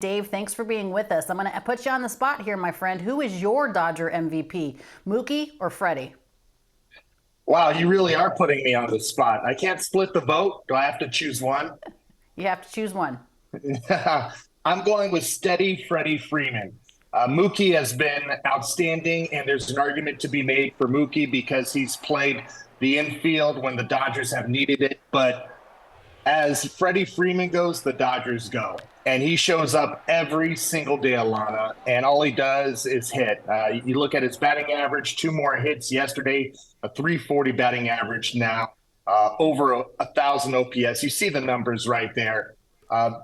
Dave, thanks for being with us. I'm going to put you on the spot here, my friend. Who is your Dodger MVP, Mookie or Freddie? Wow, you really are putting me on the spot. I can't split the vote. Do I have to choose one? You have to choose one. I'm going with steady Freddie Freeman. Mookie has been outstanding, and there's an argument to be made for Mookie because he's played the infield when the Dodgers have needed it. But as Freddie Freeman goes, the Dodgers go. And he shows up every single day, Alanna, and all he does is hit. You look at his batting average, 2 more hits yesterday, a 340 batting average now, over 1,000 OPS. You see the numbers right there.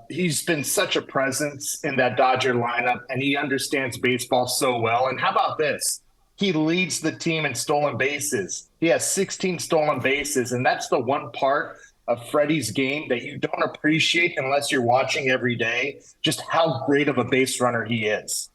He's been such a presence in that Dodger lineup, and he understands baseball so well. And how about this? He leads the team in stolen bases. He has 16 stolen bases, and that's the one part of Freddie's game that you don't appreciate unless you're watching every day, just how great of a base runner he is.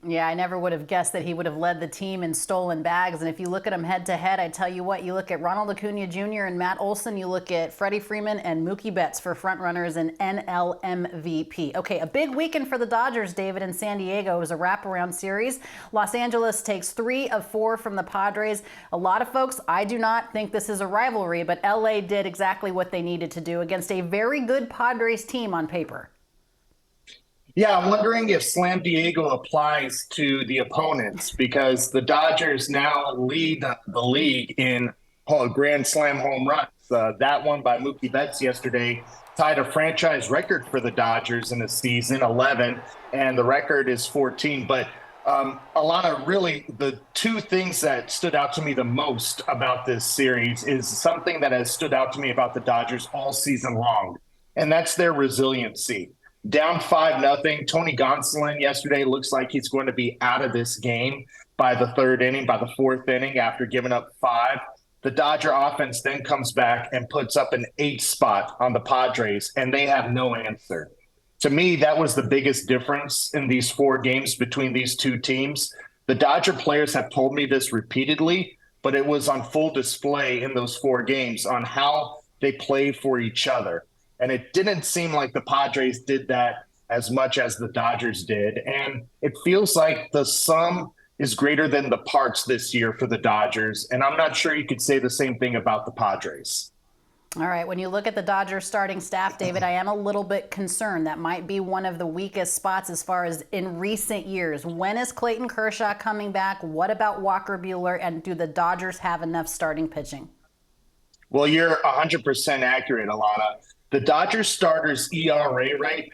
Yeah, I never would have guessed that he would have led the team in stolen bags. And if you look at them head to head, I tell you what, you look at Ronald Acuna Jr. and Matt Olson, you look at Freddie Freeman and Mookie Betts for front runners and NL MVP. Okay, a big weekend for the Dodgers, David, in San Diego. It was a wraparound series. Los Angeles takes 3 of 4 from the Padres. A lot of folks, I do not think this is a rivalry, but LA did exactly what they needed to do against a very good Padres team on paper. Yeah, I'm wondering if Slam Diego applies to the opponents because the Dodgers now lead the league in Grand Slam home runs. That one by Mookie Betts yesterday tied a franchise record for the Dodgers in a season, 11, and the record is 14. But Alanna, really, the two things that stood out to me the most about this series is something that has stood out to me about the Dodgers all season long, and that's their resiliency. Down 5-0. Tony Gonsolin yesterday looks like he's going to be out of this game by the third inning, by the fourth inning after giving up 5. The Dodger offense then comes back and puts up an 8 spot on the Padres, and they have no answer. To me, that was the biggest difference in these 4 games between these two teams. The Dodger players have told me this repeatedly, but it was on full display in those 4 games on how they played for each other. And it didn't seem like the Padres did that as much as the Dodgers did. And it feels like the sum is greater than the parts this year for the Dodgers. And I'm not sure you could say the same thing about the Padres. All right, when you look at the Dodgers starting staff, David, I am a little bit concerned. That might be one of the weakest spots as far as in recent years. When is Clayton Kershaw coming back? What about Walker Buehler? And do the Dodgers have enough starting pitching? Well, you're 100% accurate, Alanna. The Dodgers starters ERA rate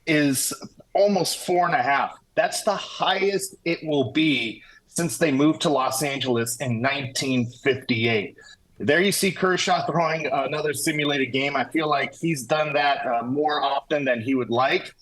is almost 4.5. That's the highest it will be since they moved to Los Angeles in 1958. There you see Kershaw throwing another simulated game. I feel like he's done that more often than he would like.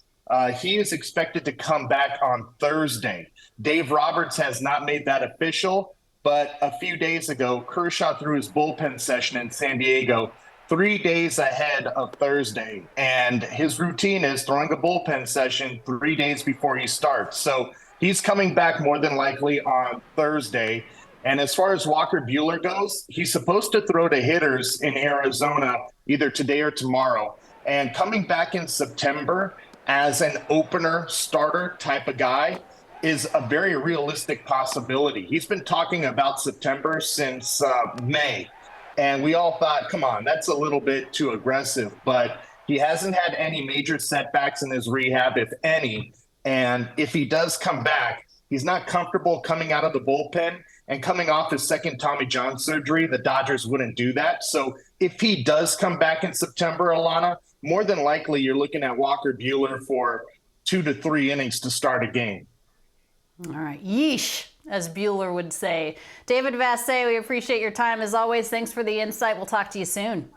He is expected to come back on Thursday. Dave Roberts has not made that official, but a few days ago, Kershaw threw his bullpen session in San Diego 3 days ahead of Thursday. And his routine is throwing a bullpen session 3 days before he starts. So he's coming back more than likely on Thursday. And as far as Walker Buehler goes, he's supposed to throw to hitters in Arizona either today or tomorrow. And coming back in September as an opener starter type of guy is a very realistic possibility. He's been talking about September since May. And we all thought, come on, that's a little bit too aggressive. But he hasn't had any major setbacks in his rehab, if any. And if he does come back, he's not comfortable coming out of the bullpen. And coming off his second Tommy John surgery, the Dodgers wouldn't do that. So if he does come back in September, Alanna, more than likely you're looking at Walker Buehler for 2 to 3 innings to start a game. All right. Yeesh, as Bueller would say. David Vassegh, we appreciate your time as always. Thanks for the insight. We'll talk to you soon.